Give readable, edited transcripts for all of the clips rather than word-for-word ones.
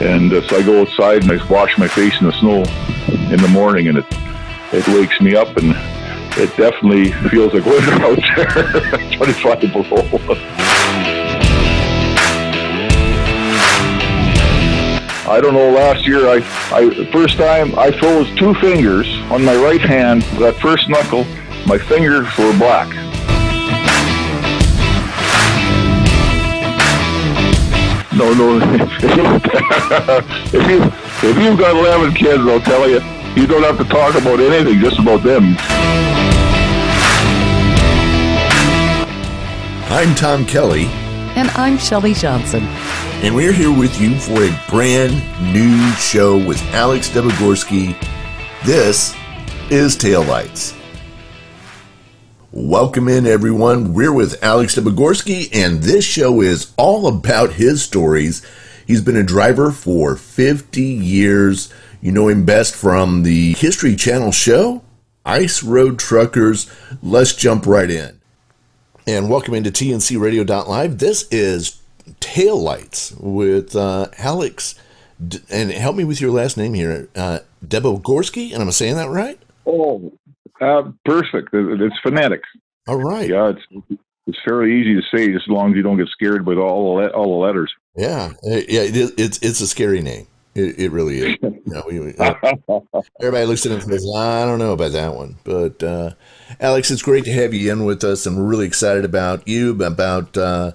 And so I go outside and I wash my face in the snow in the morning, and it wakes me up, and it definitely feels like winter out there, 25 below. I don't know, last year, first time I froze 2 fingers on my right hand, that first knuckle, my fingers were black. No, if you've got 11 kids, I'll tell you, you don't have to talk about anything, just about them. I'm Tom Kelly. And I'm Shelley Johnson. And we're here with you for a brand new show with Alex Debogorski. This is Taillights. Welcome in, everyone. We're with Alex Debogorski, and this show is all about his stories. He's been a driver for 50 years. You know him best from the History Channel show, Ice Road Truckers. Let's jump right in. And welcome into TNCRadio.live. This is Taillights with Alex, and help me with your last name here, Debogorski, and I'm saying that right? Oh, perfect. It's phonetic. All right. Yeah, it's fairly easy to say, just as long as you don't get scared with all the letters. Yeah, it's a scary name. It really is. You know, everybody looks at it and says, I don't know about that one. But Alex, it's great to have you in with us, and we're really excited about you, about the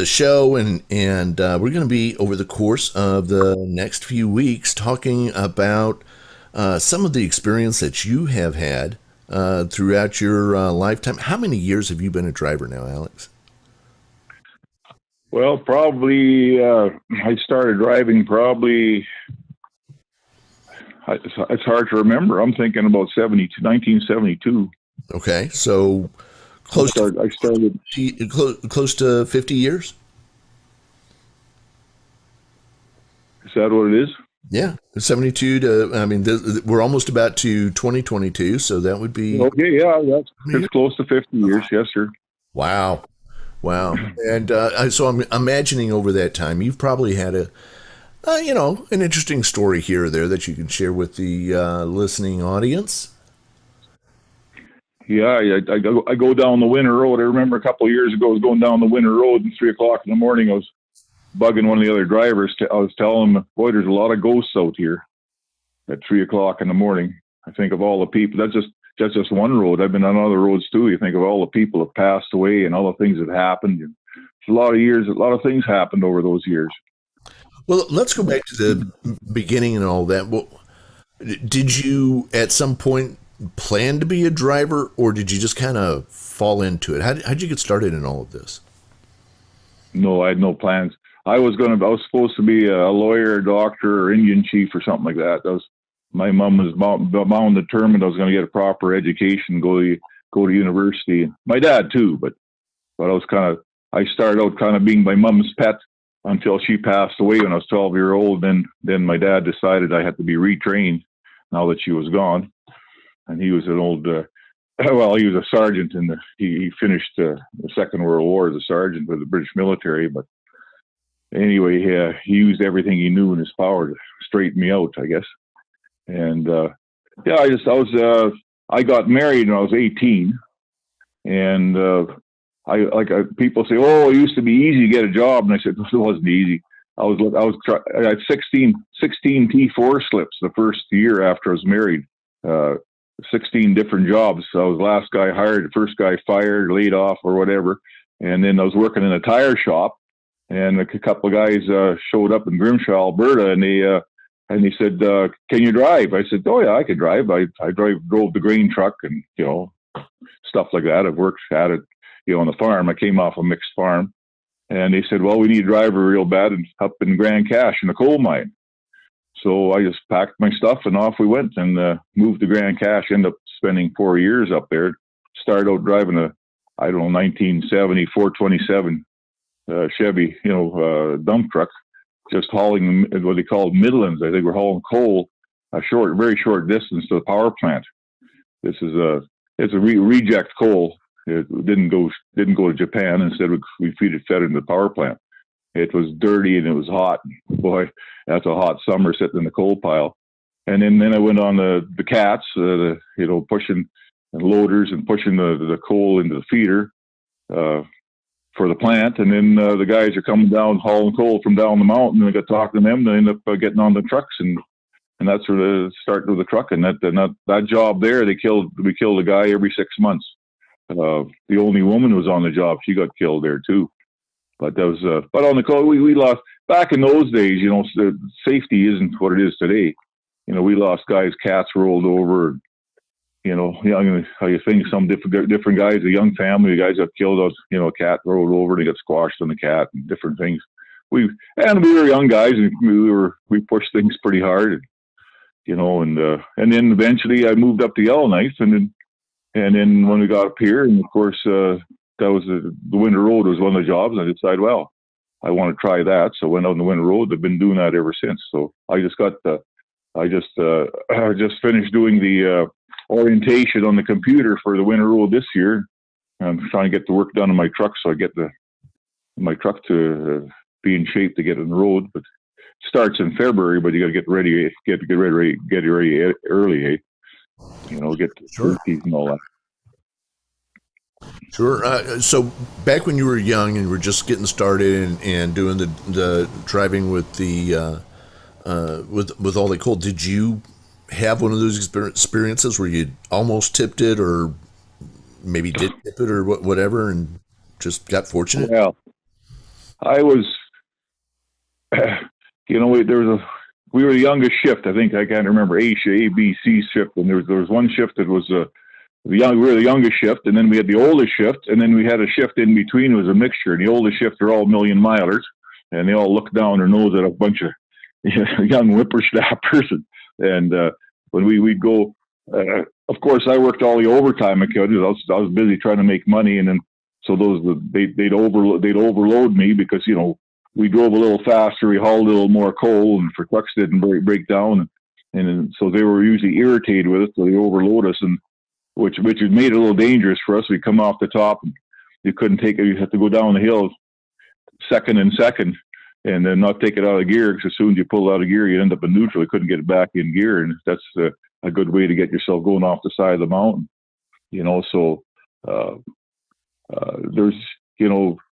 show, and we're going to be, over the course of the next few weeks, talking about some of the experience that you have had throughout your lifetime. How many years have you been a driver now, Alex? Well, probably, I started driving probably, it's hard to remember. I'm thinking about 1972. Okay, so close to 50 years? Is that what it is? Yeah, 72 to, we're almost about to 2022, so that would be... Okay, yeah, it's close to 50 years, yes, sir. Wow. And so I'm imagining over that time, you've probably had an interesting story here or there that you can share with the listening audience. Yeah, I go down the winter road. I remember a couple of years ago, I was going down the winter road, and 3 o'clock in the morning, I was bugging one of the other drivers. I was telling him, boy, there's a lot of ghosts out here at 3 o'clock in the morning. I think of all the people. That's just one road. I've been on other roads too. You think of all the people that passed away and all the things that happened. It's a lot of years. A lot of things happened over those years. Well, let's go back to the beginning and all that. Well, did you at some point plan to be a driver, or did you just kind of fall into it? How'd you get started in all of this? No, I had no plans. I was supposed to be a lawyer, doctor, or Indian chief or something like that. My mom was bound determined I was going to get a proper education, go to university. My dad too, but I started out kind of being my mom's pet until she passed away when I was 12 years old. Then my dad decided I had to be retrained now that she was gone. And he was an old, he was a sergeant he finished the Second World War as a sergeant with the British military. But anyway, he used everything he knew in his power to straighten me out, I guess. And I got married when I was 18, and people say, "Oh, it used to be easy to get a job," and I said, "It wasn't easy. I had 16 T4 slips the first year after I was married, 16 different jobs. So I was the last guy hired, the first guy fired, laid off, or whatever. And then I was working in a tire shop, and a couple of guys showed up in Grimshaw, Alberta, and they said, "Can you drive?" I said, "Oh yeah, I could drive. I drove the grain truck and stuff like that. I've worked at it, on the farm. I came off a mixed farm." And they said, "Well, we need a driver real bad and up in Grand Cache in a coal mine." So I just packed my stuff and off we went and moved to Grand Cache. Ended up spending 4 years up there. Started out driving a 1970 427 Chevy, dump truck, just hauling what they called Midlands. I think we're hauling coal very short distance to the power plant. It's a reject coal. It didn't go to Japan. Instead, we fed it into the power plant. it was dirty and it was hot. Boy, that's a hot summer sitting in the coal pile. And then I went on the cats, pushing and loaders and pushing the coal into the feeder for the plant. And then the guys are coming down hauling coal from down the mountain, and I got talking to them. They end up getting on the trucks, and that's where the start of the truck. And that job there, we killed a guy every 6 months. The only woman who was on the job, she got killed there too. But that was but on the coal, we lost back in those days. Safety isn't what it is today. We lost guys, cats rolled over. How you think some different guys, a young family, the guys got killed. A cat rolled over, and they got squashed on the cat, and different things. We were young guys, and we pushed things pretty hard, and then eventually I moved up to Yellowknife, and then when we got up here, and of course that was the Winter Road was one of the jobs, and I decided, well, I want to try that, so I went on the Winter Road. I've been doing that ever since. So I just finished doing the orientation on the computer for the Winter Road this year. I'm trying to get the work done on my truck, so I get my truck to be in shape to get on the road. But it starts in February, but you got to get ready early, eh? Get the Sure. and all that. Sure. So back when you were young and were just getting started and doing the driving with the with all the coal, did you have one of those experiences where you almost tipped it, or maybe did tip it, or whatever, and just got fortunate? Well, I was, we were the youngest shift. I think I can't remember A, B, C shift, and there was one shift that was we were the youngest shift, and then we had the oldest shift, and then we had a shift in between. It was a mixture. And the oldest shift are all million milers, and they all look down their nose at a bunch of young whippersnappers. And when we'd go, of course, I worked all the overtime I could. I was busy trying to make money, and then so they'd overload me because we drove a little faster, we hauled a little more coal, and for trucks didn't break down, and so they were usually irritated with it, so they overload us, and which made it a little dangerous for us. We come off the top, and you couldn't take it. You had to go down the hill second, and then not take it out of gear, because as soon as you pull it out of gear, you end up in neutral. You couldn't get it back in gear, and that's a good way to get yourself going off the side of the mountain. So there's,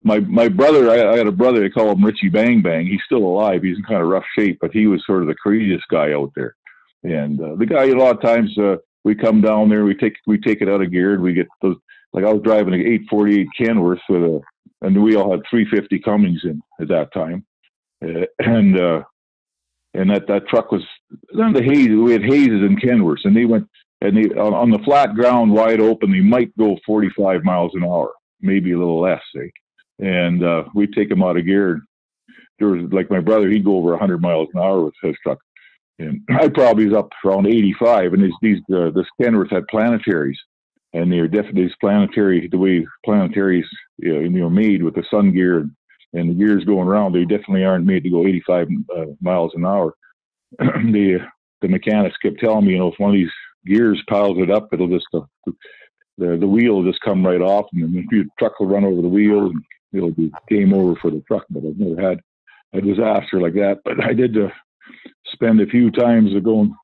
my brother, I had a brother, they call him Richie Bang Bang. He's still alive. He's in kind of rough shape, but he was sort of the craziest guy out there. And the guy, a lot of times, we come down there, we take it out of gear, and we get those, like I was driving an 848 Kenworth and we all had 350 Cummings in at that time. And that truck was on the haze. We had hazes and Kenworths, and they went, and they on the flat ground, wide open, they might go 45 miles an hour, maybe a little less, say. And we'd take them out of gear. There was, like, my brother, he'd go over 100 miles an hour with his truck, and I probably was up around 85. And this Kenworth had planetaries, and they were definitely the way planetaries made with the sun gear and the gears going around. They definitely aren't made to go 85 miles an hour. The mechanics kept telling me, if one of these gears piles it up, it'll just the wheel will just come right off, and then the truck will run over the wheel, and it'll be game over for the truck. But I've never had a disaster like that. But I did spend a few times going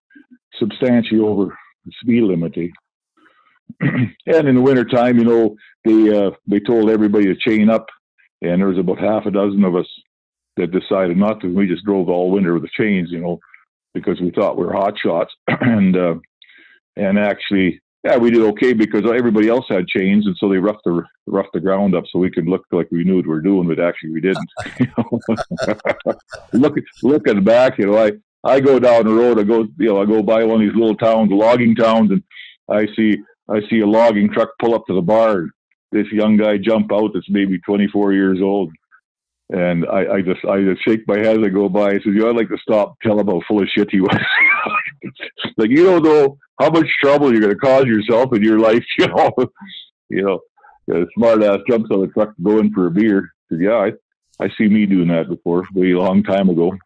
substantially over the speed limit. And in the wintertime, they told everybody to chain up, and there was about half a dozen of us that decided not to. We just drove all winter with the chains, because we thought we were hot shots. And actually, yeah, we did okay because everybody else had chains, and so they roughed the ground up so we could look like we knew what we were doing, but actually we didn't. Looking back, I go down the road, I go by one of these little towns, logging towns, and I see a logging truck pull up to the bar. This young guy jump out that's maybe 24 years old. And I just shake my head as I go by. I said, I'd like to stop, tell him how full of shit he was. Like, you don't know how much trouble you're going to cause yourself in your life, The smart ass jumps on the truck to go in for a beer. Said, yeah, I see me doing that before, way a long time ago.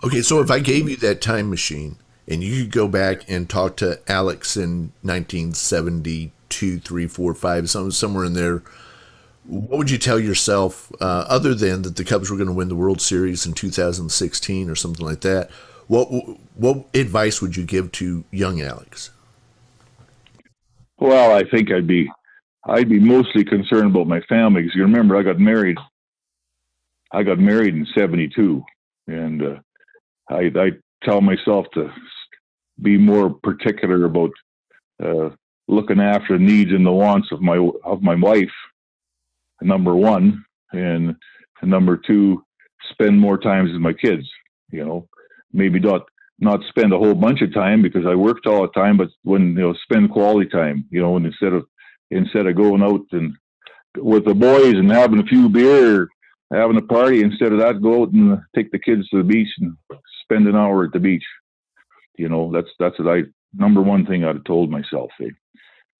Okay, so if I gave you that time machine and you could go back and talk to Alex in 1972, 3, 4, 5, somewhere in there, what would you tell yourself, other than that the Cubs were going to win the World Series in 2016 or something like that? What advice would you give to young Alex? Well, I think I'd be mostly concerned about my family, because you remember I got married in '72, and I tell myself to be more particular about looking after the needs and the wants of my wife, number one, and number two, spend more time with my kids. Maybe not spend a whole bunch of time because I worked all the time, but when spend quality time. And instead of going out and with the boys and having a few beer, having a party, instead of that, go out and take the kids to the beach and spend an hour at the beach. That's what number one thing I'd have told myself.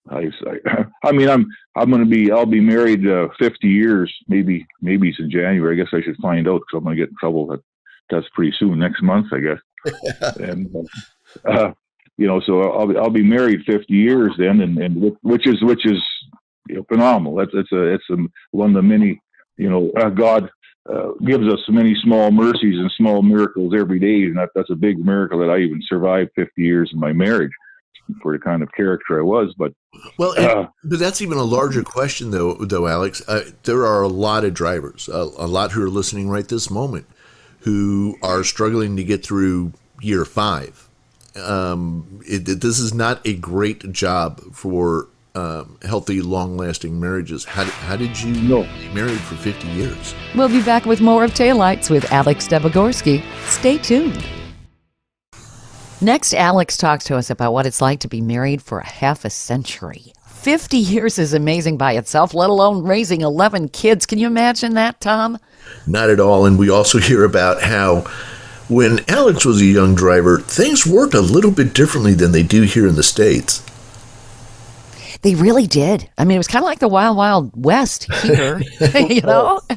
I'll be married 50 years, maybe it's in January. I guess I should find out, because I'm going to get in trouble. That's pretty soon, next month, I guess. And so I'll be married 50 years then, and which is phenomenal. It's one of the many, God gives us many small mercies and small miracles every day, and that's a big miracle that I even survived 50 years in my marriage for the kind of character I was. But but that's even a larger question, though, Alex. There are a lot of drivers, a lot who are listening right this moment, who are struggling to get through year 5. This is not a great job for healthy, long-lasting marriages. How did you be married for 50 years? We'll be back with more of Taillights with Alex Debogorski. Stay tuned. Next, Alex talks to us about what it's like to be married for a half a century. 50 years is amazing by itself, let alone raising 11 kids. Can you imagine that, Tom? Not at all. And we also hear about how when Alex was a young driver, things worked a little bit differently than they do here in the States. They really did. I mean, it was kind of like the Wild Wild West here, It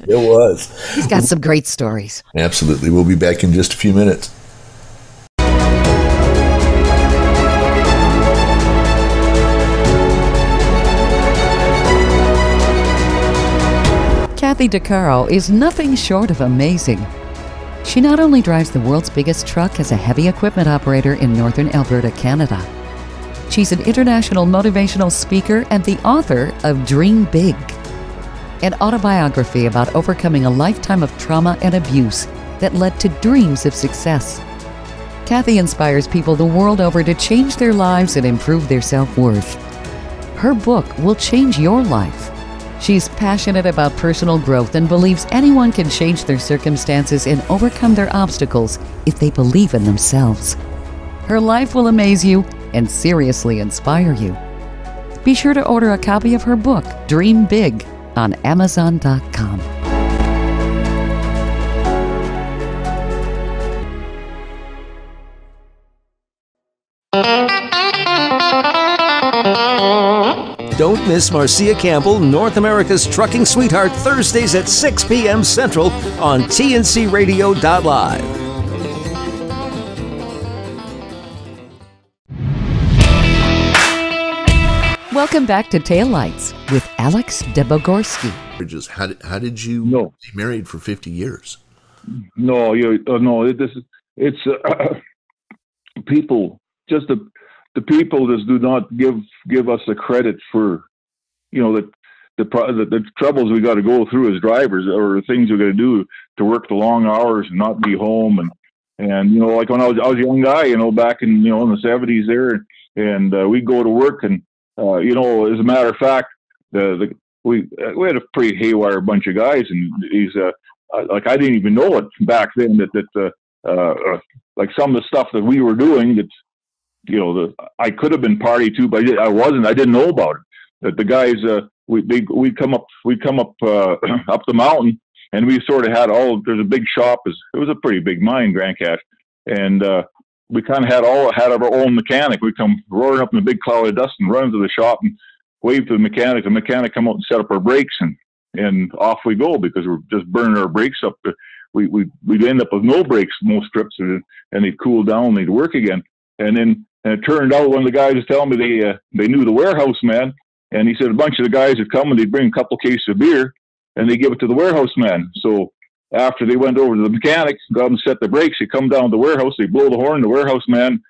was. He's got some great stories. Absolutely. We'll be back in just a few minutes. Kathy DeCaro is nothing short of amazing. She not only drives the world's biggest truck as a heavy equipment operator in northern Alberta, Canada. She's an international motivational speaker and the author of Dream Big, an autobiography about overcoming a lifetime of trauma and abuse that led to dreams of success. Kathy inspires people the world over to change their lives and improve their self-worth. Her book will change your life. She's passionate about personal growth and believes anyone can change their circumstances and overcome their obstacles if they believe in themselves. Her life will amaze you and seriously inspire you. Be sure to order a copy of her book, Dream Big, on Amazon.com. Don't miss Marcia Campbell, North America's trucking sweetheart, Thursdays at 6 p.m. Central on tncradio.live. Welcome back to Taillights with Alex Debogorski. How did you be married for 50 years? People, just the people just do not give us the credit for, the troubles we got to go through as drivers, or the things we got to do to work the long hours and not be home. And like when I was a young guy, back in, in the 70s there, and we'd go to work, and, as a matter of fact, we had a pretty haywire bunch of guys, and he's, like, I didn't even know it back then that like some of the stuff that we were doing that, I could have been party to, but I wasn't. I didn't know about it. That the guys, we'd come up up the mountain, and we sort of had there's a big shop. It was a pretty big mine, Grand Cache, and we kind of had our own mechanic. We'd come roaring up in a big cloud of dust and run to the shop and wave to the mechanic. The mechanic come out and set up our brakes, and off we go, because we're just burning our brakes up. We'd end up with no brakes most trips, and they'd cool down and they'd work again. And it turned out one of the guys was telling me they knew the warehouse man, And he said a bunch of the guys would come and they'd bring a couple cases of beer and they give it to the warehouse man. So after they went over to the mechanic, got him to set the brakes, they come down to the warehouse, they blow the horn, the warehouse man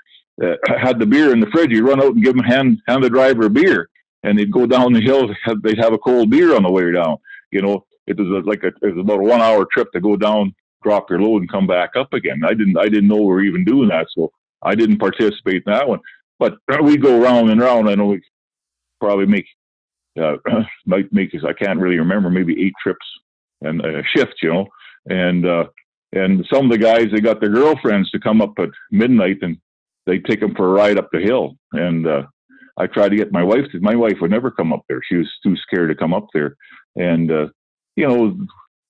had the beer in the fridge. He'd run out and give him hand the driver a beer, and they'd go down the hill. They'd have a cold beer on the way down. You know, it was about a 1 hour trip to go down, drop your load, and come back up again. I didn't know we were even doing that, so I didn't participate in that one. But we go round and round. I know we probably might make I can't really remember, maybe 8 trips and a shift, you know, and some of the guys, they got their girlfriends to come up at midnight and they take them for a ride up the hill. And I tried to get my wife would never come up there. She was too scared to come up there. And, you know,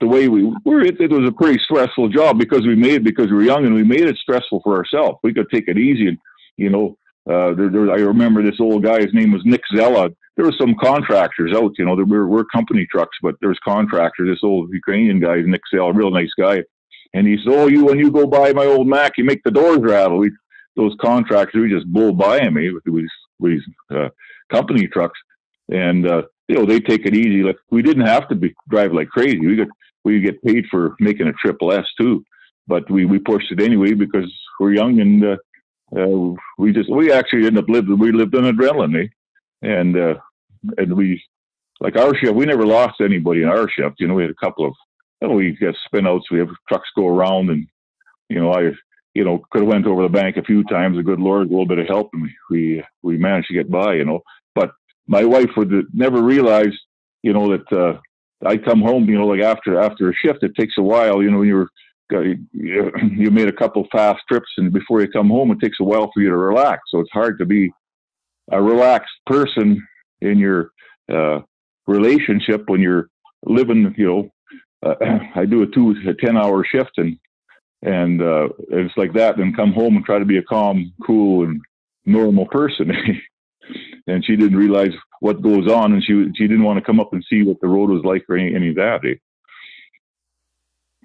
the way we were, it was a pretty stressful job because we were young and we made it stressful for ourselves. We could take it easy. And, you know, I remember this old guy, his name was Nick Zella. There were some contractors out, you know, there were company trucks, but there was contractors. This old Ukrainian guy, Nick Zella, real nice guy. And he said, "Oh, when you go by my old Mac, you make the doors rattle." Those contractors, we just blow by him with these company trucks, and you know, they take it easy. Like, we didn't have to drive like crazy. We get paid for making a triple S too, but we pushed it anyway because we're young, and we actually ended up lived on adrenaline, eh? And we, like our shift, we never lost anybody in our shift. You know, we had a couple of, you know, we got spin outs. We have trucks go around, and you know, I could have went over the bank a few times. The good Lord, a little bit of help, and we managed to get by, you know. But my wife would never realize, you know, that I come home, you know, like after a shift, it takes a while, you know, when you made a couple fast trips, and before you come home, it takes a while for you to relax. So it's hard to be a relaxed person in your relationship when you're living, you know. I do a 10-hour shift, and it's like that, and come home and try to be a calm, cool, and normal person. And she didn't realize what goes on, and she didn't want to come up and see what the road was like or any of that.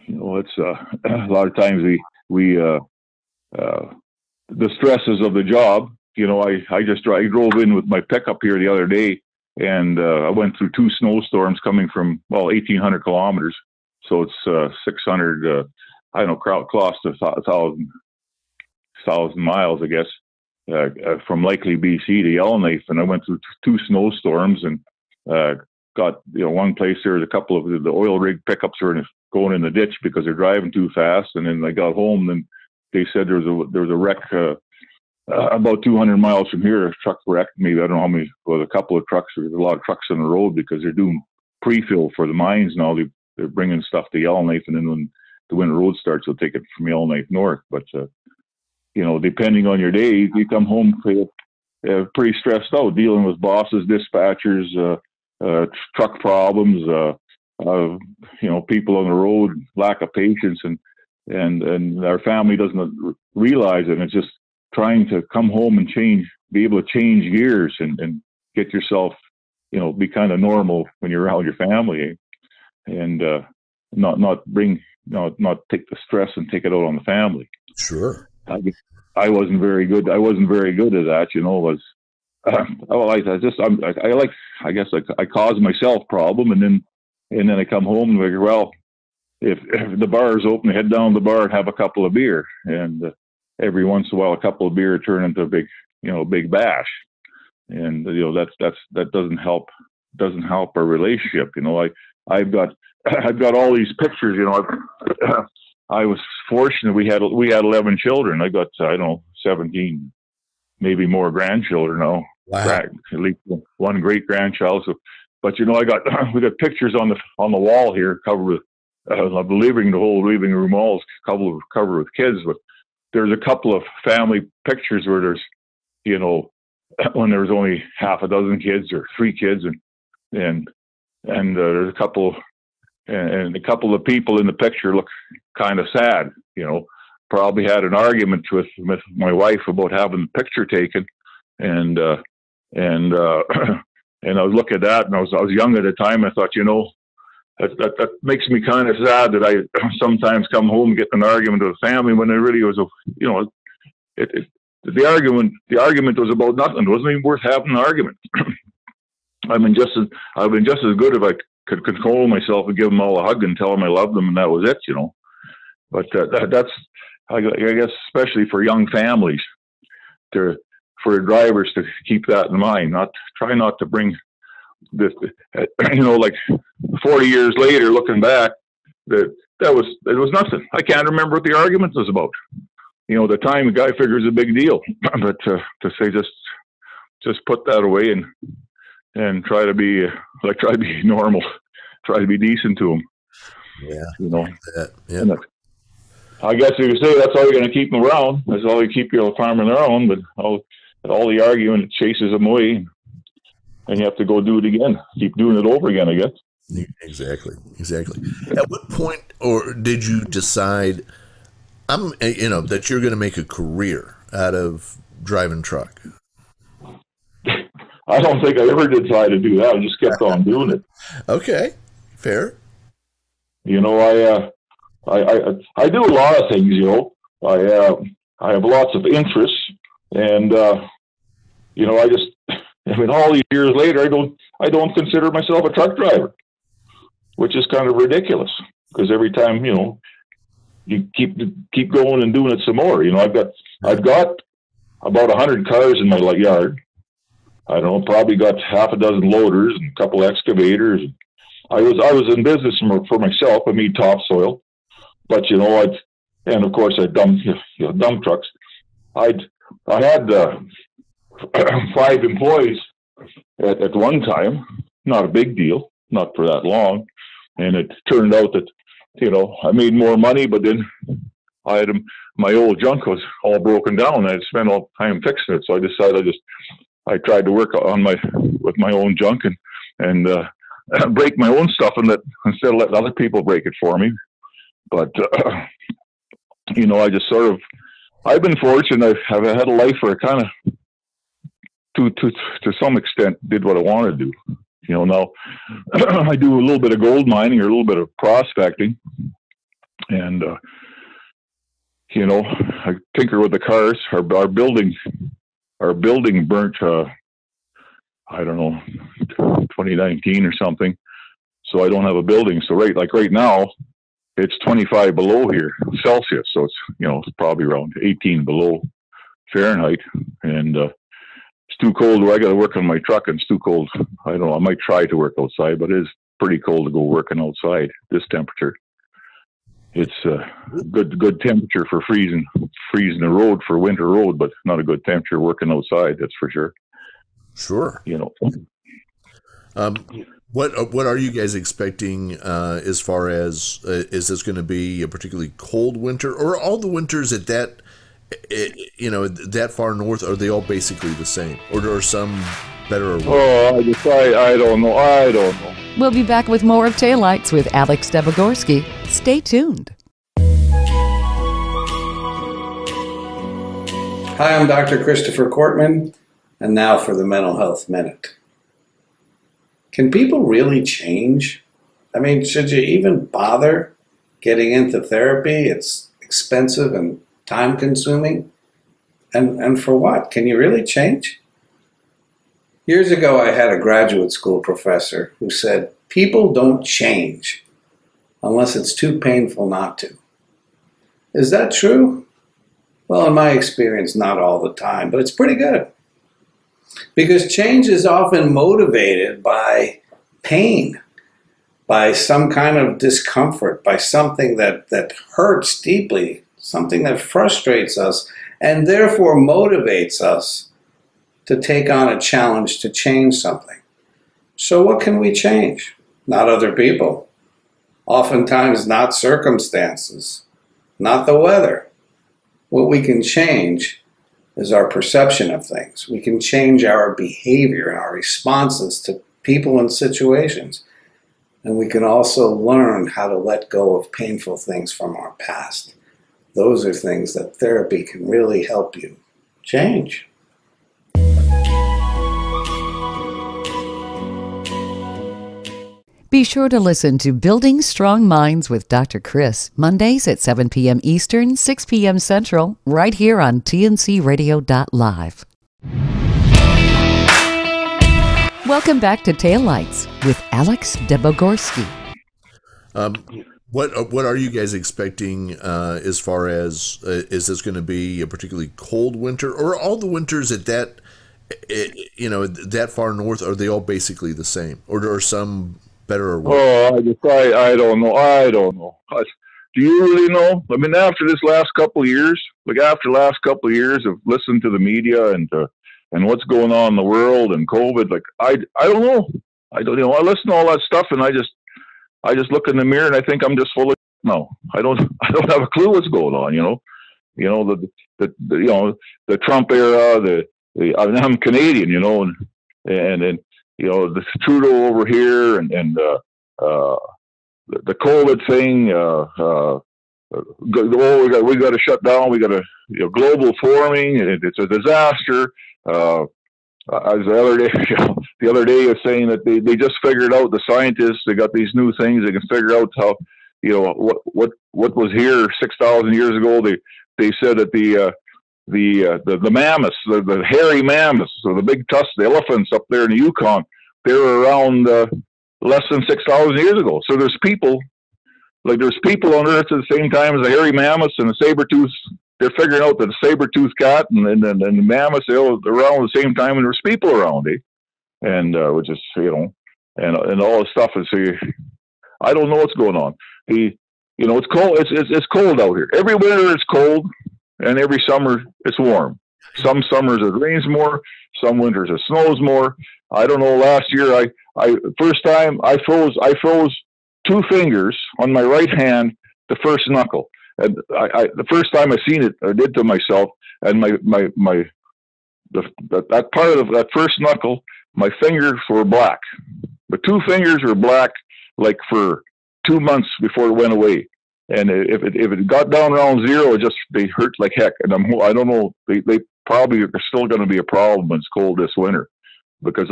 You know, it's a lot of times we the stresses of the job. You know, I drove in with my pickup here the other day, and I went through 2 snowstorms coming from 1,800 kilometers. So it's 600. I don't know, close to 1,000 miles, I guess, from Likely, BC to Yellowknife. And I went through 2 snowstorms, and got, you know, one place there was a couple of the oil rig pickups were going in the ditch because they're driving too fast. And then I got home, and they said there was a wreck about 200 miles from here. A truck wrecked. Maybe, I don't know how many, a couple of trucks. There's a lot of trucks on the road because they're doing pre-fill for the mines now. They're bringing stuff to Yellowknife, and then when the winter road starts, they'll take it from Yellowknife north. But you know, depending on your day, you come home pretty stressed out, dealing with bosses, dispatchers, truck problems, you know, people on the road, lack of patience, and our family doesn't realize it. And it's just trying to come home and be able to change gears and get yourself, you know, be kind of normal when you're around your family, and not take the stress and take it out on the family. Sure. I wasn't very good. I wasn't very good at that, you know. I guess I caused myself problem, and then I come home and figure, well, if the bar is open, head down to the bar and have a couple of beer, and every once in a while, a couple of beer turn into a big bash, and you know, that doesn't help our relationship. You know, I've got all these pictures. You know, I was fortunate. We had 11 children. I got, I don't know, 17, maybe more grandchildren now. Wow. At least one great grandchild. So, but you know, we got pictures on the wall here covered with the whole living room walls covered with kids. But there's a couple of family pictures where there's, you know, when there was only half a dozen kids or 3 kids, and there's a couple. And a couple of people in the picture look kind of sad, you know. Probably had an argument with my wife about having the picture taken, and I was looking at that, and I was young at the time. I thought, you know, that makes me kind of sad that I sometimes come home and get an argument with the family when it really was the argument was about nothing. It wasn't even worth having an argument. I've been just as good if I could control myself and give them all a hug and tell them I love them, and that was it, you know. But that's, I guess, especially for young families, for drivers to keep that in mind. Try not to bring this, you know, like 40 years later, looking back, it was nothing. I can't remember what the argument was about. You know, the time the guy figures a big deal, but to say just put that away and try to be normal, try to be decent to them. Yeah, you know. Yeah. I guess you could say that's all you're going to keep them around. That's all you keep your farming their own. But all the arguing chases them away, and you have to go do it again. Keep doing it over again, I guess. Exactly. At what point, or did you decide, that you're going to make a career out of driving truck? I don't think I ever decided to do that. I just kept on doing it. Okay, fair. You know, I do a lot of things. You know, I have lots of interests, and you know, all these years later, I don't consider myself a truck driver, which is kind of ridiculous, because every time, you know, you keep going and doing it some more. You know, I've got about 100 cars in my yard. I don't know, probably got half a dozen loaders and a couple excavators. I was in business for myself. I made topsoil, but you know, and of course I dumped trucks. I had 5 employees at one time. Not a big deal, not for that long. And it turned out that, you know, I made more money, but then my old junk was all broken down. I'd spent all the time fixing it, so I decided I tried to work with my own junk and break my own stuff, and instead of letting other people break it for me. But you know, I've been fortunate. I've had a life where I kind of, to some extent, did what I wanted to do. You know, now I do a little bit of gold mining or a little bit of prospecting, and you know, I tinker with the cars. Our building burnt, I don't know, 2019 or something. So I don't have a building. So right now, it's 25 below here Celsius. So it's, you know, it's probably around 18 below Fahrenheit, and it's too cold. I got to work on my truck, and it's too cold. I don't know. I might try to work outside, but it is pretty cold to go working outside this temperature. It's good temperature for freezing the road for winter road, but not a good temperature working outside. That's for sure. Sure. You know. What are you guys expecting as far as is this going to be a particularly cold winter, or all the winters at that far north, are they all basically the same, or are some better or worse? I don't know. We'll be back with more of Taillights with Alex Debogorski. Stay tuned. Hi, I'm Dr. Christopher Cortman, and now for the Mental Health Minute. Can people really change? I mean, should you even bother getting into therapy? It's expensive and time-consuming. And for what? Can you really change? Years ago, I had a graduate school professor who said, people don't change unless it's too painful not to. Is that true? Well, in my experience, not all the time, but it's pretty good. Because change is often motivated by pain, by some kind of discomfort, by something that hurts deeply, something that frustrates us, and therefore motivates us to take on a challenge to change something. So what can we change? Not other people. Oftentimes not circumstances, not the weather. What we can change is our perception of things. We can change our behavior and our responses to people and situations. And we can also learn how to let go of painful things from our past. Those are things that therapy can really help you change. Be sure to listen to Building Strong Minds with Dr. Chris, Mondays at 7 p.m. Eastern, 6 p.m. Central, right here on tncradio.live. Welcome back to Taillights with Alex Debogorski. What are you guys expecting as far as is this going to be a particularly cold winter, or all the winters at that that far north, are they all basically the same, or are some better or worse? I don't know. Do you really know? I mean, after this last couple of years, of listening to the media and what's going on in the world and COVID, I don't know. I listen to all that stuff and I just look in the mirror and I think I'm just full of no. I don't have a clue what's going on. The Trump era. I'm Canadian, and the Trudeau over here and the COVID thing. We got to shut down. We got to global warming. It's a disaster. As the other day was saying that they just figured out, the scientists, they got these new things, they can figure out how, what was here 6,000 years ago. They said that the mammoths, the hairy mammoths, or the big tusks, the elephants up there in the Yukon, they were around less than 6,000 years ago. So there's people on Earth at the same time as the hairy mammoths and the saber-toothed. They're figuring out that the saber-toothed cat and the mammoths, they're around at the same time, and there's people around, and which is and all this stuff is. I don't know what's going on. It's cold. It's cold out here. Every winter it's cold, and every summer it's warm. Some summers it rains more. Some winters it snows more. I don't know. Last year, first time I froze 2 fingers on my right hand, the first knuckle. And the first time I seen it, I did to myself, and that part of that first knuckle, my fingers were black. The 2 fingers were black, like for 2 months before it went away. And if it got down around 0, they hurt like heck. And I don't know, they probably are still going to be a problem when it's cold this winter, because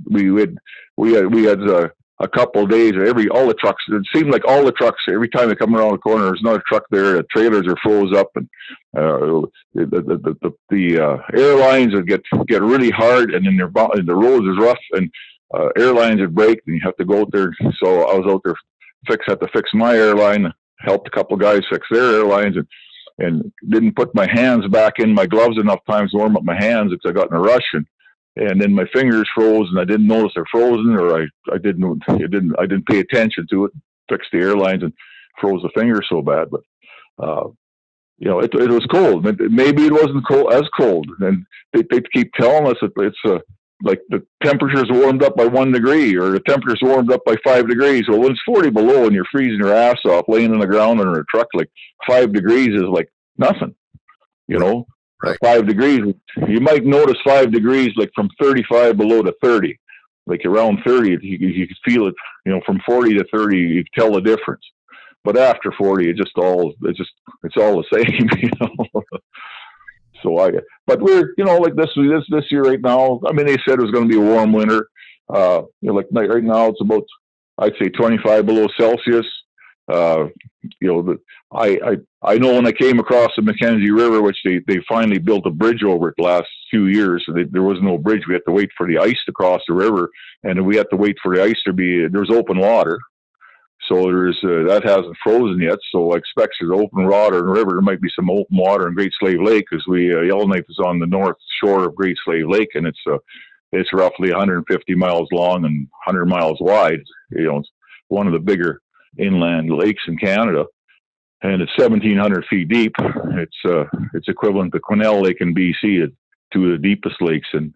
we had a couple of days, all the trucks, it seemed like all the trucks, every time they come around the corner, there's another truck there, the trailers are froze up, and the airlines would get really hard, and then the roads is rough, and airlines would break, and you have to go out there. So I was out there, had to fix my airline, helped a couple of guys fix their airlines, and didn't put my hands back in my gloves enough times to warm up my hands because I got in a rush, and then my fingers froze, and I didn't notice they're frozen, or I didn't pay attention to it. Fixed the airlines and froze the fingers so bad. But it was cold. Maybe it wasn't as cold, and they keep telling us that it's like the temperature's warmed up by 1 degree, or the temperature's warmed up by 5 degrees. Well, when it's 40 below and you're freezing your ass off, laying on the ground under a truck, like 5 degrees is like nothing, Right. 5 degrees, you might notice 5 degrees, like from 35 below to 30, like around 30, you can feel it, from 40 to 30, you can tell the difference. But after 40, it's all the same, So but we're, like this year right now, I mean, they said it was going to be a warm winter. Like right now it's about, I'd say 25 below Celsius. I know when I came across the Mackenzie River, which they finally built a bridge over it the last few years. There was no bridge. We had to wait for the ice to cross the river, and we had to wait for the ice to be. There's open water, so that hasn't frozen yet. So I expect there's open water in the river. There might be some open water in Great Slave Lake, because Yellowknife is on the north shore of Great Slave Lake, and it's roughly 150 miles long and 100 miles wide. It's one of the bigger inland lakes in Canada, and it's 1,700 feet deep. It's equivalent to Quesnel Lake in BC, two of the deepest lakes in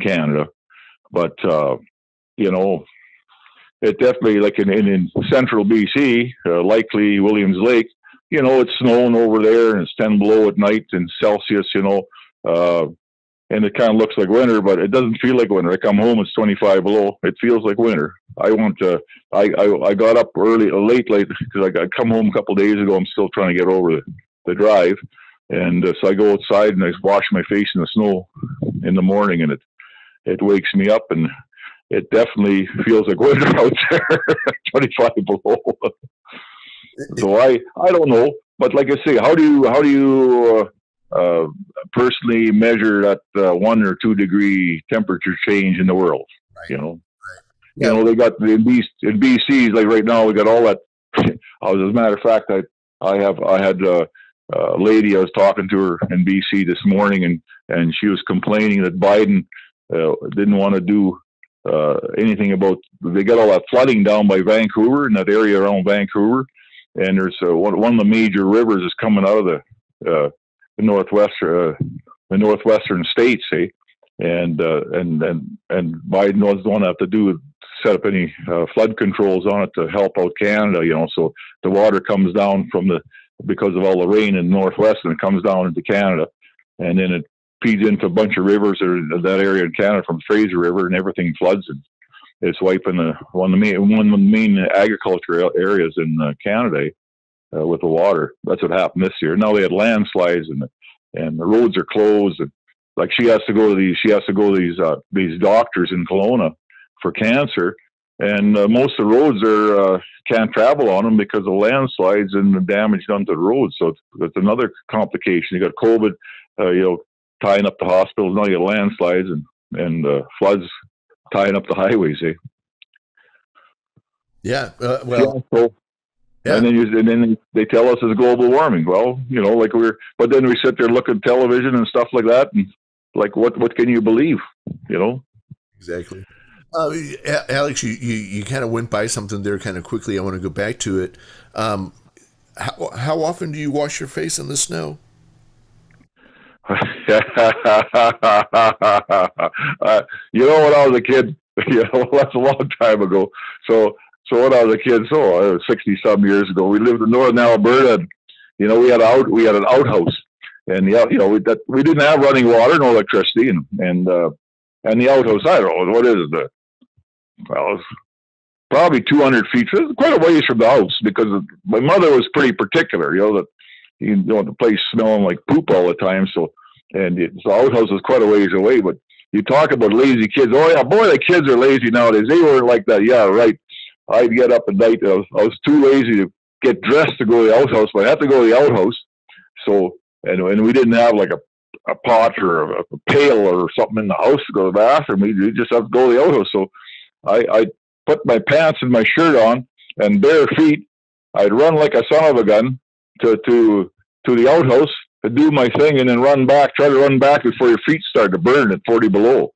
Canada. But it definitely, like in central BC, likely Williams Lake, it's snowing over there, and it's 10 below at night in Celsius, and it kind of looks like winter, but it doesn't feel like winter. I come home, it's 25 below. It feels like winter. I got up late, because I come home a couple of days ago. I'm still trying to get over the drive. And so I go outside and I wash my face in the snow in the morning, and it wakes me up, and it definitely feels like winter out there, 25 below. So I don't know, but like I say, how do you personally measure that 1 or 2 degree temperature change in the world? You know, Yeah. they got in BC, like right now we got all that. As a matter of fact, I had a lady I was talking to her in BC this morning, and she was complaining that Biden didn't want to do anything about. They got all that flooding down by Vancouver and that area around Vancouver, and there's one of the major rivers is coming out of the northwestern states, eh? And Biden doesn't have to set up any flood controls on it to help out Canada, so the water comes down because of all the rain in the northwest, and it comes down into Canada, and then it feeds into a bunch of rivers in that area in Canada from Fraser River, and everything floods, and it's wiping one of the main agriculture areas in Canada with the water. That's what happened this year. Now they had landslides, and the roads are closed, and like she has to go to these doctors in Kelowna for cancer, and most of the roads can't travel on them because of landslides and the damage done to the roads. So it's another complication. You got COVID, tying up the hospitals. Now you got landslides and floods tying up the highways. Eh? Yeah. Yeah. And then they tell us it's global warming. Well, but then we sit there looking at television and stuff like that, and like what can you believe? Exactly. Alex, you kind of went by something there kind of quickly. I want to go back to it. How often do you wash your face in the snow? When I was a kid, that's a long time ago. So when I was a kid, 60-some years ago, we lived in northern Alberta. And, we had an outhouse, and we didn't have running water, no electricity, and the outhouse, I don't know what is it. Well, it's probably 200 feet. So it's quite a ways from the house, because my mother was pretty particular. That you don't want the place smelling like poop all the time. So the outhouse was quite a ways away. But you talk about lazy kids. Oh yeah, boy, the kids are lazy nowadays. They weren't like that. Yeah, right. I'd get up at night. I was too lazy to get dressed to go to the outhouse, but I had to go to the outhouse. So and we didn't have like a pot or a pail or something in the house to go to the bathroom. We just have to go to the outhouse. So I put my pants and my shirt on, and bare feet, I'd run like a son of a gun to the outhouse to do my thing, and then try to run back before your feet start to burn at 40 below.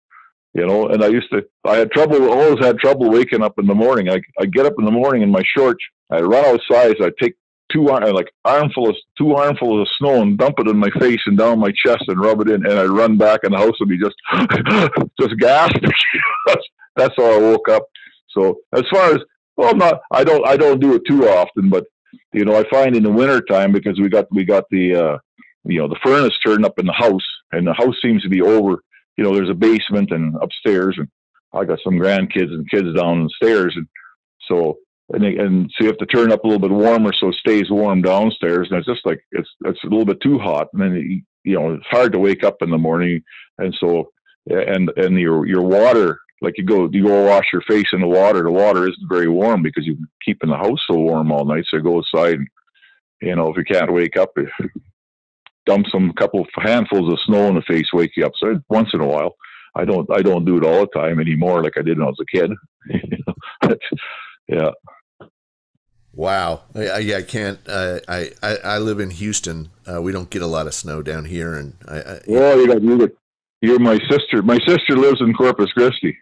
And I always had trouble waking up in the morning. I get up in the morning in my shorts, I run outside, so I take two armfuls of snow and dump it in my face and down my chest and rub it in, and I run back in the house and be just gasping. That's how I woke up. So as far as I don't do it too often, but I find in the winter time, because we got the the furnace turned up in the house, and the house seems to be over. There's a basement and upstairs, and I got some grandkids and kids down the stairs, and so you have to turn up a little bit warmer so it stays warm downstairs, and it's just like it's a little bit too hot, and then it's hard to wake up in the morning, and so and your water, like you go wash your face in the water isn't very warm because you're keeping the house so warm all night. So you go outside, and if you can't wake up, dump some couple of handfuls of snow in the face, wake you up. So once in a while, I don't do it all the time anymore like I did when I was a kid. Yeah. Wow. I can't. I live in Houston. We don't get a lot of snow down here, and you're my sister. My sister lives in Corpus Christi.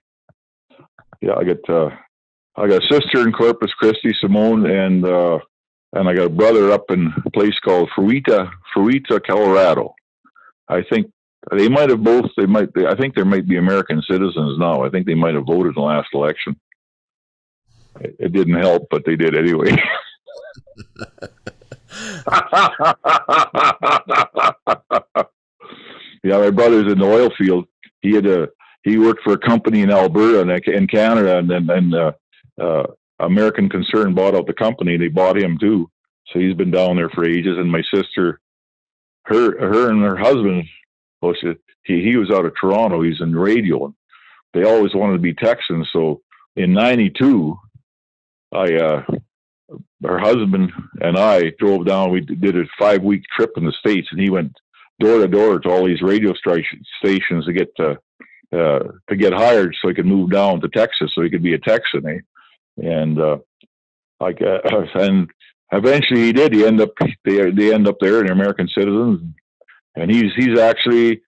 Yeah, I got a sister in Corpus Christi, Simone, and I got a brother up in a place called Fruita, Colorado. I think they might have both. I think they might be American citizens now. I think they might have voted in the last election. It didn't help, but they did anyway. Yeah, my brother's in the oil field. He worked for a company in Alberta and in Canada, and then American Concern bought out the company. They bought him too, so he's been down there for ages. And my sister, her and her husband, he was out of Toronto. He's in radio, and they always wanted to be Texans. So in '92, her husband and I drove down. We did a 5-week trip in the States, and he went door to door to all these radio stations to get to get hired so he could move down to Texas so he could be a Texan. And and eventually he did. They end up there, and American citizens. And he's actually,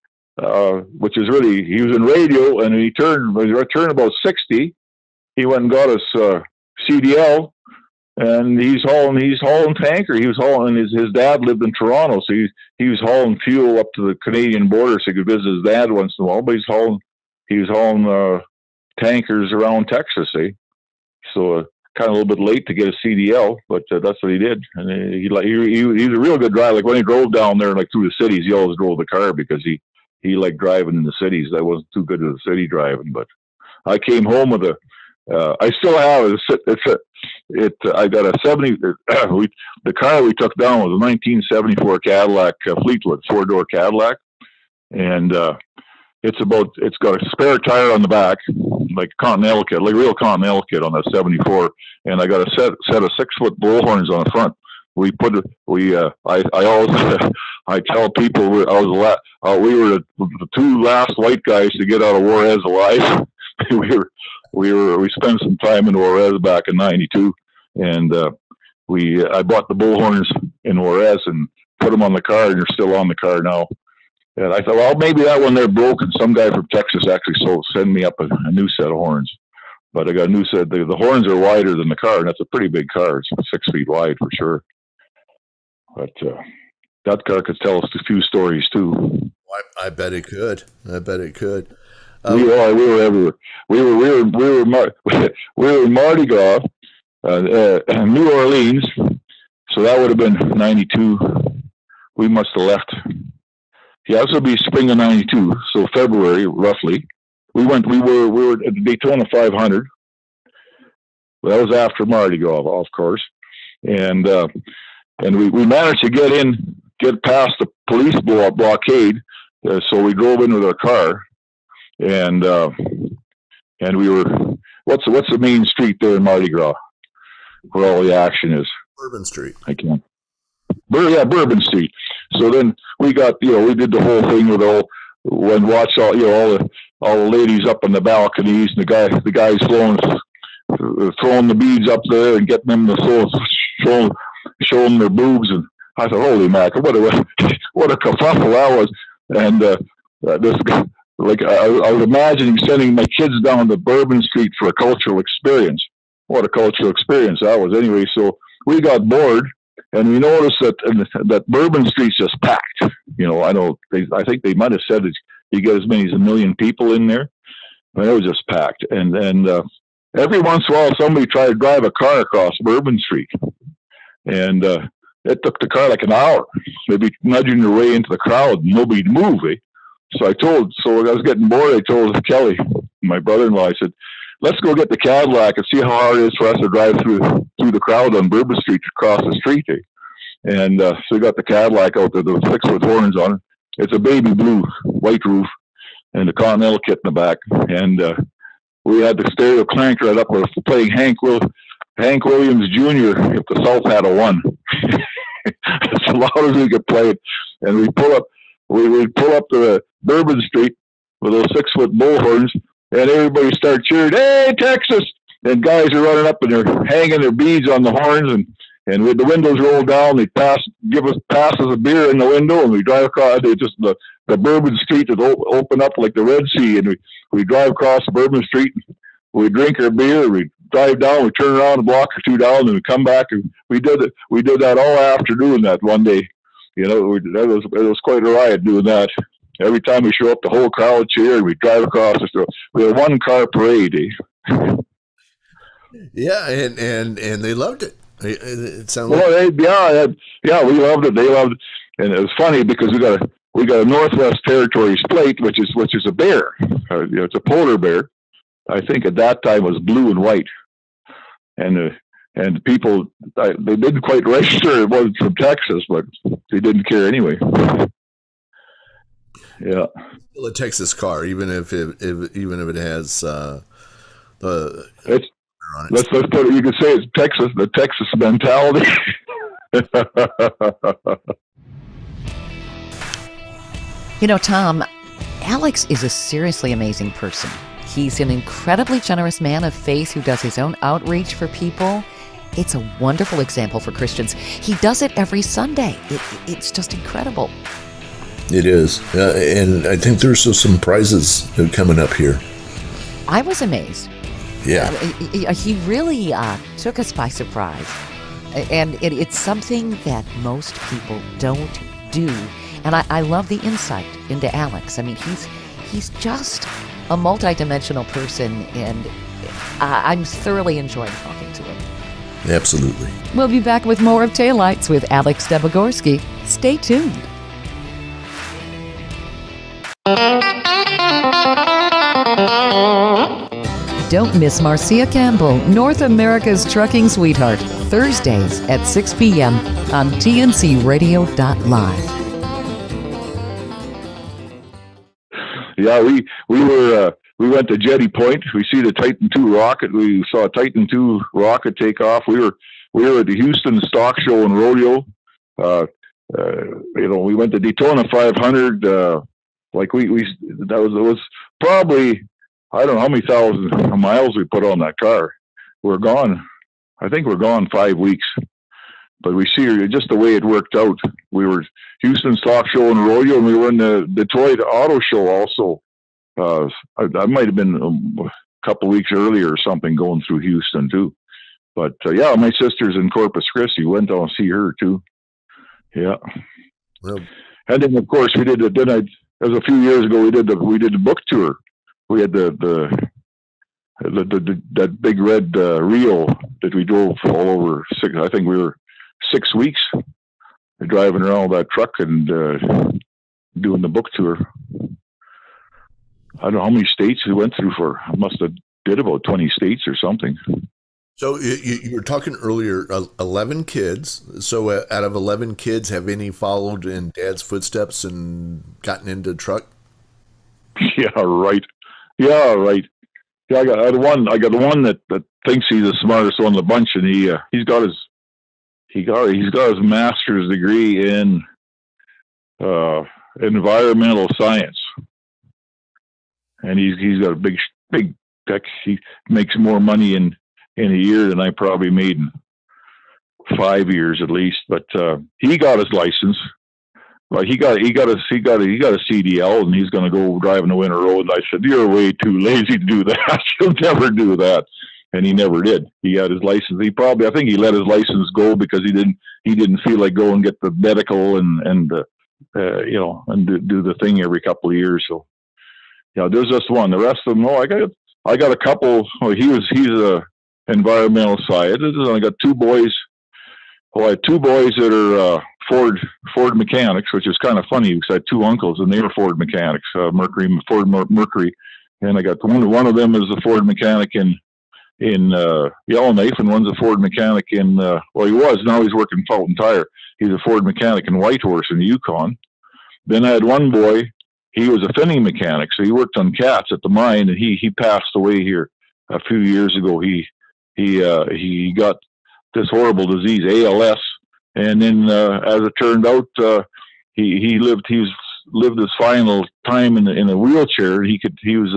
which is really, he was in radio, and when he returned about 60, he went and got his CDL, and he's hauling tanker. He was hauling, his dad lived in Toronto, so he was hauling fuel up to the Canadian border so he could visit his dad once in a while. But he was hauling tankers around Texas. So kind of a little bit late to get a CDL, but that's what he did. And he's a real good driver. Like when he drove down there, like through the cities, he always drove the car because he liked driving in the cities. I wasn't too good at the city driving, but I came home with I still have it. I got a 70. The car we took down was a 1974 Cadillac Fleetwood 4-door Cadillac, and it's got a spare tire on the back, like Continental kit, like real Continental kit on that 74, and I got a set of 6-foot bullhorns on the front. I always I tell people we were the 2 last white guys to get out of Juarez alive. we spent some time in Juarez back in '92, and I bought the bullhorns in Juarez and put them on the car, and they're still on the car now. And I thought, well, maybe that one they're broken. Some guy from Texas actually send me up a new set of horns. But I got a new set. The horns are wider than the car, and that's a pretty big car. It's 6 feet wide for sure. But that car could tell us a few stories too. I bet it could. We were everywhere. We were in Mardi Gras, New Orleans. So that would have been '92. We must have left. Yeah, this would be spring of '92, so February roughly. We were at the Daytona 500. Well, that was after Mardi Gras, of course, and we managed to get past the police blockade. So we drove in with our car, and we were what's the main street there in Mardi Gras where all the action is? Bourbon Street. Bourbon Street. So then we got, we did the whole thing with all the ladies up on the balconies, and the guys throwing the beads up there and getting them to showing their boobs. And I thought, holy mackerel, what a kerfuffle that was. And this guy, like I was imagining sending my kids down to Bourbon Street for a cultural experience. What a cultural experience that was. Anyway, so we got bored. And we noticed that Bourbon Street's just packed. I think they might have said that you get as many as 1 million people in there. But it was just packed. And every once in a while, somebody tried to drive a car across Bourbon Street. And it took the car like an hour. They'd be nudging their way into the crowd, and nobody'd move. So I was getting bored. I told Kelly, my brother-in-law, I said, let's go get the Cadillac and see how hard it is for us to drive through the crowd on Bourbon Street to cross the street. And so we got the Cadillac out there, the 6-foot horns on it. It's a baby blue, white roof, and the Continental kit in the back. And we had the stereo cranked right up. We were playing Hank Williams Jr. if the South had a 1. As loud as we could play it. And we'd pull up to Bourbon Street with those 6-foot bullhorns, and everybody started cheering, "Hey, Texas!" And guys are running up and they're hanging their beads on the horns, and with the windows rolled down, they pass us a beer in the window, and we drive across. They just the Bourbon Street is open up like the Red Sea, and we drive across Bourbon Street. We drink our beer, we drive down, we turn around a block or two down, and we come back, and we did that all afternoon that one day. It was quite a riot doing that. Every time we show up, the whole crowd cheered. We drive across the street. We had 1-car parade. Yeah, and they loved it. It sounded yeah, we loved it. They loved it, and it was funny because we got a Northwest Territories plate, which is a bear. It's a polar bear. I think at that time it was blue and white, and people they didn't quite register it wasn't from Texas, but they didn't care anyway. Yeah, still a Texas car, even if it has the. Let's put it. You could say it's Texas, the Texas mentality. Tom, Alex is a seriously amazing person. He's an incredibly generous man of faith who does his own outreach for people. It's a wonderful example for Christians. He does it every Sunday. It's just incredible. It is. And I think there's some prizes coming up here. I was amazed. Yeah. He really took us by surprise. And it's something that most people don't do. And I love the insight into Alex. I mean, he's just a multidimensional person, and I'm thoroughly enjoying talking to him. Absolutely. We'll be back with more of Taillights with Alex Debogorski. Stay tuned. Don't miss Marcia Campbell, North America's trucking sweetheart, Thursdays at 6 p.m. on tncradio.live. Yeah, we went to Jetty Point. We see the Titan II rocket. We saw a Titan II rocket take off. We were at the Houston Stock Show and Rodeo. We went to Daytona 500. That was probably, I don't know how many thousand miles we put on that car. We're gone. I think we're gone 5 weeks. But we see just the way it worked out. We were Houston Stock Show and Rodeo, and we were in the Detroit Auto Show also. I might have been a couple weeks earlier or something going through Houston too. But my sister's in Corpus Christi. Went down to see her too. Yeah. Well, and then of course we did. It was a few years ago. We did the book tour. We had that big red Rio that we drove all over. I think we were 6 weeks driving around that truck and doing the book tour. I don't know how many states we went through for. I must have did about 20 states or something. So you were talking earlier, 11 kids. So out of 11 kids, have any followed in Dad's footsteps and gotten into truck? Yeah, right. Yeah, right. Yeah, I got one that thinks he's the smartest one in the bunch, and he's got his master's degree in environmental science, and he's got a big tech. He makes more money in a year than I probably made in 5 years at least. But he got his license. Like he got a CDL, and he's going to go drive in the winter road. And I said, "You're way too lazy to do that. You'll never do that." And he never did. He had his license. I think he let his license go because he didn't feel like going and get the medical and do the thing every couple of years. So yeah, there's just one. The rest of them, no. I got a couple. Well, he's a environmental scientist. I got two boys. Well, I had two boys that are Ford mechanics, which is kind of funny because I had two uncles and they were Ford mechanics, Ford Mercury, and I got one of them is a Ford mechanic in Yellowknife, and one's a Ford mechanic he was, now he's working Fulton Tire. He's a Ford mechanic in Whitehorse in the Yukon. Then I had one boy, he was a finning mechanic, so he worked on cats at the mine, and he passed away here a few years ago. He got this horrible disease, ALS, and then as it turned out, he lived his final time in a wheelchair. He was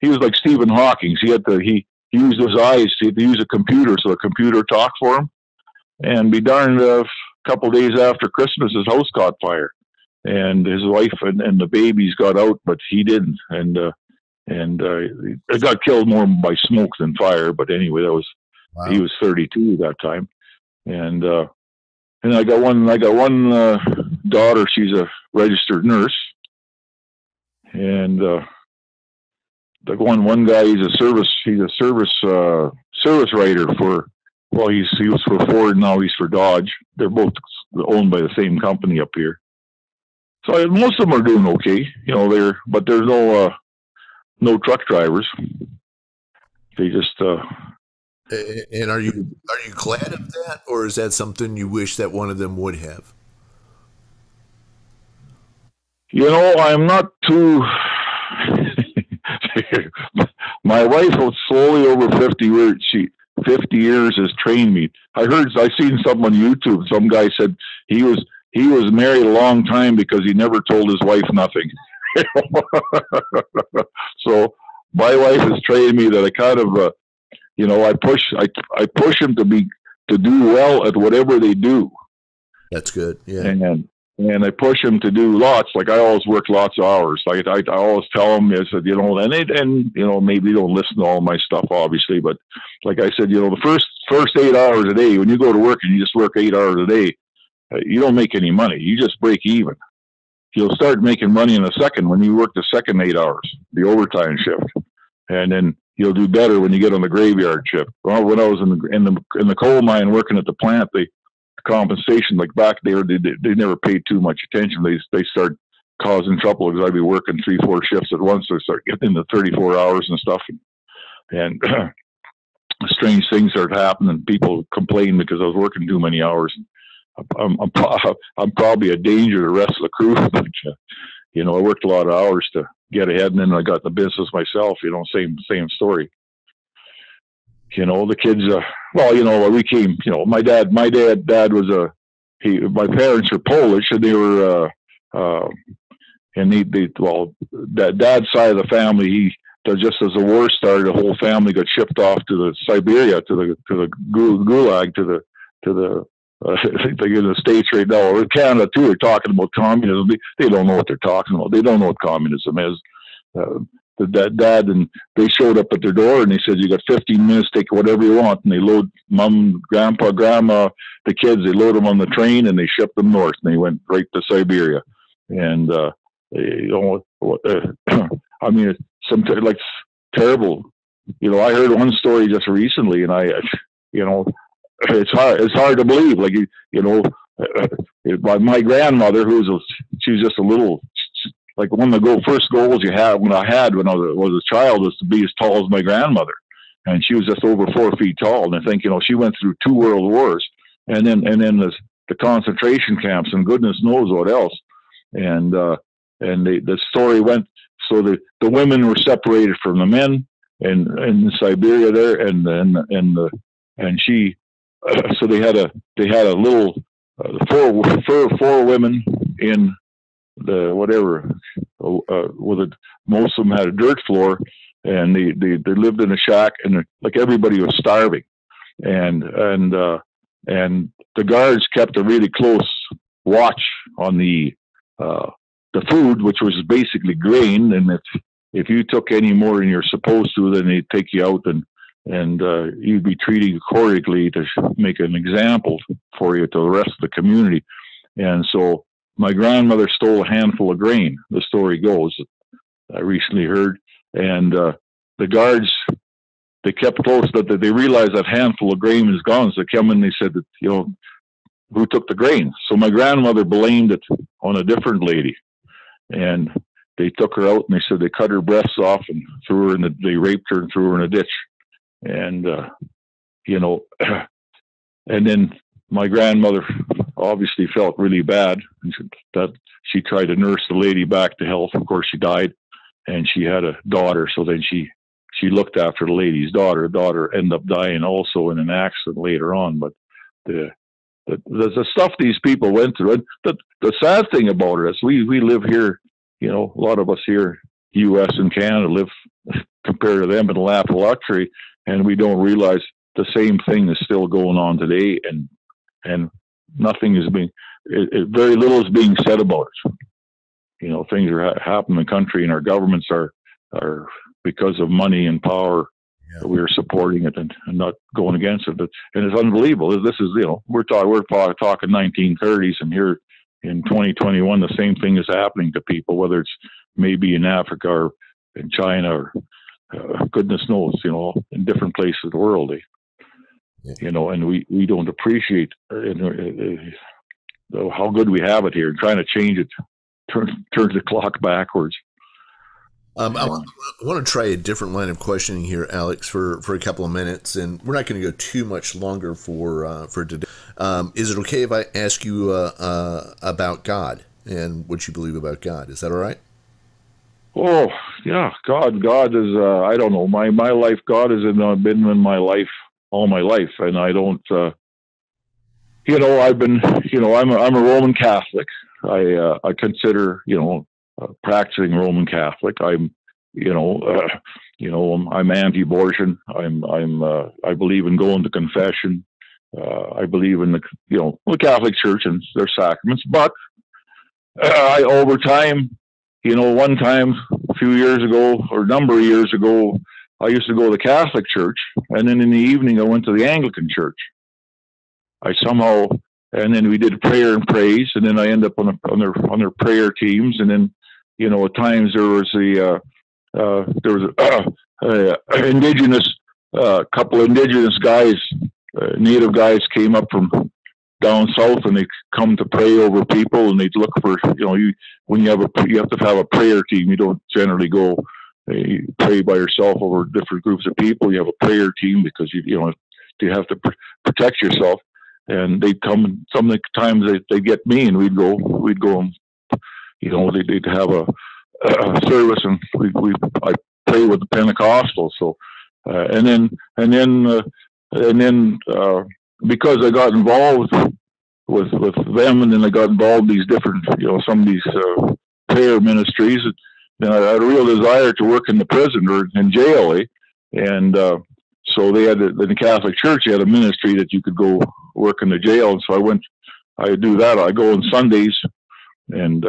like Stephen Hawking. He used his eyes. He had to use a computer, so the computer talked for him. And be darned, a couple of days after Christmas, his house caught fire, and his wife and the babies got out, but he didn't. And it got killed more by smoke than fire. But anyway, wow. He was 32 at that time, and I got one daughter. She's a registered nurse, and the one guy, he's a service writer for. Well, he was for Ford, now he's for Dodge. They're both owned by the same company up here. So most of them are doing okay, but there's no truck drivers. They just. And are you glad of that, or is that something you wish that one of them would have? I'm not too. My wife was slowly over 50 years. 50 years has trained me. I seen something on YouTube. Some guy said he was married a long time because he never told his wife nothing. So my wife has trained me that I kind of, I push them to do well at whatever they do. That's good. Yeah. And I push them to do lots. Like I always work lots of hours. Like I always tell them, I said, maybe they don't listen to all my stuff, obviously, but like I said, the first 8 hours a day, when you go to work and you just work 8 hours a day, you don't make any money. You just break even. You'll start making money in a second when you work the second 8 hours, the overtime shift, and then you'll do better when you get on the graveyard shift. Well, when I was in the coal mine working at the plant, the compensation, like back there, they never paid too much attention. They start causing trouble because I'd be working 3-4 shifts at once. So I start getting into 34 hours and stuff, and strange things started happening. People complained because I was working too many hours. I'm probably a danger to the rest of the crew, but I worked a lot of hours to get ahead, and then I got the business myself. Same story. The kids. We came. My dad was my parents are Polish, and they were. Dad's side of the family, just as the war started, the whole family got shipped off to the Siberia, to the Gulag, to the they're in the States right now. Or Canada too are talking about communism. They don't know what they're talking about. They don't know what communism is. The dad and they showed up at their door and they said, "You got 15 minutes, take whatever you want." And they load mom, grandpa, grandma, the kids. They load them on the train and they ship them north. And they went right to Siberia. And I mean, it's sometimes like terrible. I heard one story just recently, and it's hard to believe. Like my grandmother, she was just a little. Like one of the first goals when I was a child was to be as tall as my grandmother, and she was just over 4 feet tall. And I think she went through 2 world wars, and then the concentration camps, and goodness knows what else. And the story went so the women were separated from the men, and in Siberia there, and she so they had a little 4 women in the whatever most of them had a dirt floor, and they lived in a shack, and like everybody was starving, and the guards kept a really close watch on the food, which was basically grain, and if you took any more than you're supposed to, then they'd take you out and you'd be treated accordingly to make an example for you to the rest of the community. And so my grandmother stole a handful of grain, the story goes, I recently heard. And the guards, they kept close, that they realized that handful of grain is gone. So they come in and they said that, who took the grain? So my grandmother blamed it on a different lady. And they took her out and they said they cut her breasts off and threw her they raped her and threw her in a ditch. And, and then my grandmother obviously felt really bad, that she tried to nurse the lady back to health. Of course, she died, and she had a daughter. So then she looked after the lady's daughter. The daughter ended up dying also in an accident later on. But the stuff these people went through, and the sad thing about it is we live here. A lot of us here, U.S. and Canada, live compared to them in a lap of luxury, and we don't realize the same thing is still going on today, and nothing is very little is being said about it. Things are happening in the country, and our governments are because of money and power. Yeah. We are supporting it and not going against it. And it's unbelievable. This is, we're talking 1930s, and here in 2021, the same thing is happening to people, whether it's maybe in Africa or in China or goodness knows, in different places of the world. Yeah. And we don't appreciate how good we have it here, and trying to change it turns the clock backwards. I want to try a different line of questioning here, Alex, for a couple of minutes, and we're not going to go too much longer for today. Is it okay if I ask you about God and what you believe about God? Is that all right? Oh, yeah. God is, I don't know. My life, God has been in my life all my life. And I don't, I've been, I'm a Roman Catholic. I consider, practicing Roman Catholic. I'm anti-abortion. I believe in going to confession. I believe in the Catholic Church and their sacraments. But over time, one time a few years ago or a number of years ago, I used to go to the Catholic Church, and then in the evening I went to the Anglican Church. And then we did prayer and praise, and then I ended up on their prayer teams, and then at times there was indigenous couple of indigenous guys, native guys came up from down south, and they come to pray over people, and they'd look for when you have to have a prayer team. You don't generally go you pray by yourself over different groups of people. You have a prayer team because you have to protect yourself. And they'd come, and some of the times they'd get me, and we'd go, and they'd have a service, and I pray with the Pentecostals. So, and then because I got involved with them, and then I got involved in these different, some of these prayer ministries, then I had a real desire to work in the prison or in jail, and so they had in the Catholic Church, they had a ministry that you could go work in the jail. And so I do that. I go on Sundays, and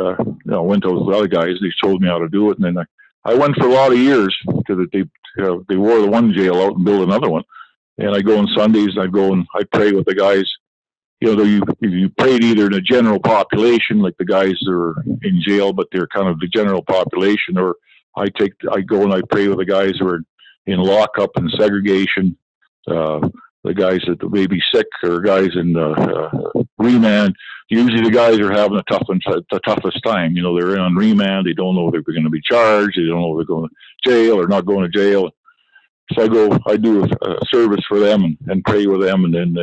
went to those other guys. They told me how to do it, and then I went for a lot of years because they wore the one jail out and built another one. And I go on Sundays, and I go and I pray with the guys. You prayed either in the general population, like the guys that are in jail, but they're kind of the general population, or I go and I pray with the guys who are in lockup and segregation, the guys that may be sick, or guys in remand. Usually the guys are having the toughest time. They're in on remand. They don't know if they're going to be charged. They don't know if they're going to jail or not going to jail. So I do a service for them and pray with them, and then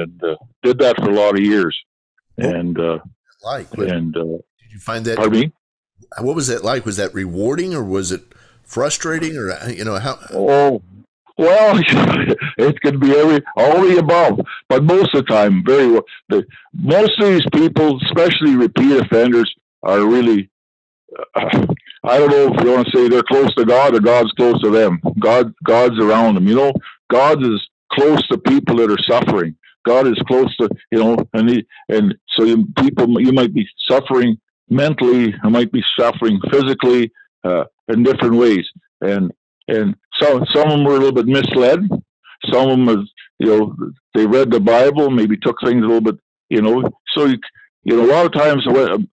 did that for a lot of years. And did you find that? Pardon me? What was that like? Was that rewarding, or was it frustrating, or how? Oh, well, it could be all the above, but most of the time, very well. Most of these people, especially repeat offenders, are really. I don't know if you want to say they're close to God or God's close to them. God's around them. God is close to people that are suffering. God is close to and so you might be suffering mentally, you might be suffering physically in different ways, and some of them were a little bit misled. Some of them, they read the Bible, maybe took things a little bit, so. A lot of times,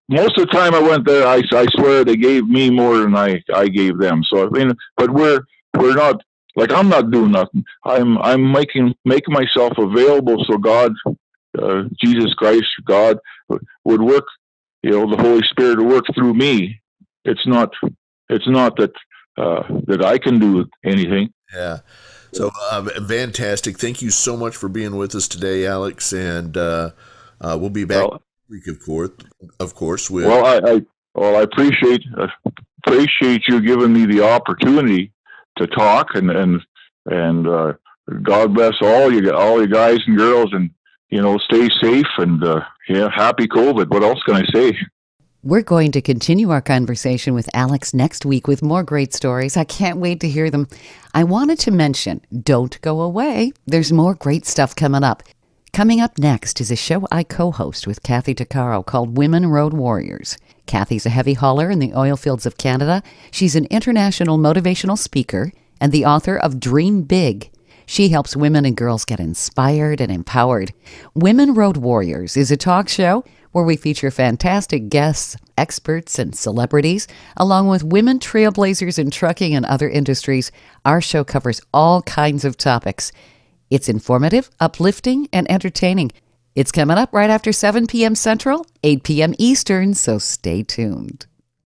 most of the time I went there, I swear they gave me more than I gave them. So but we're not, like, I'm not doing nothing. I'm making myself available so God, Jesus Christ, God would work. The Holy Spirit would work through me. It's not that I can do anything. Yeah. So fantastic. Thank you so much for being with us today, Alex, and we'll be back. Week, of course. I appreciate you giving me the opportunity to talk, and God bless all you guys and girls, and stay safe, and happy COVID. What else can I say? We're going to continue our conversation with Alex next week with more great stories. I can't wait to hear them. I wanted to mention, don't go away. There's more great stuff coming up. Coming up next is a show I co-host with Kathy Tuccaro called Women Road Warriors. Kathy's a heavy hauler in the oil fields of Canada. She's an international motivational speaker and the author of Dream Big. She helps women and girls get inspired and empowered. Women Road Warriors is a talk show where we feature fantastic guests, experts, and celebrities, along with women trailblazers in trucking and other industries. Our show covers all kinds of topics. It's informative, uplifting, and entertaining. It's coming up right after 7 p.m. Central, 8 p.m. Eastern, so stay tuned.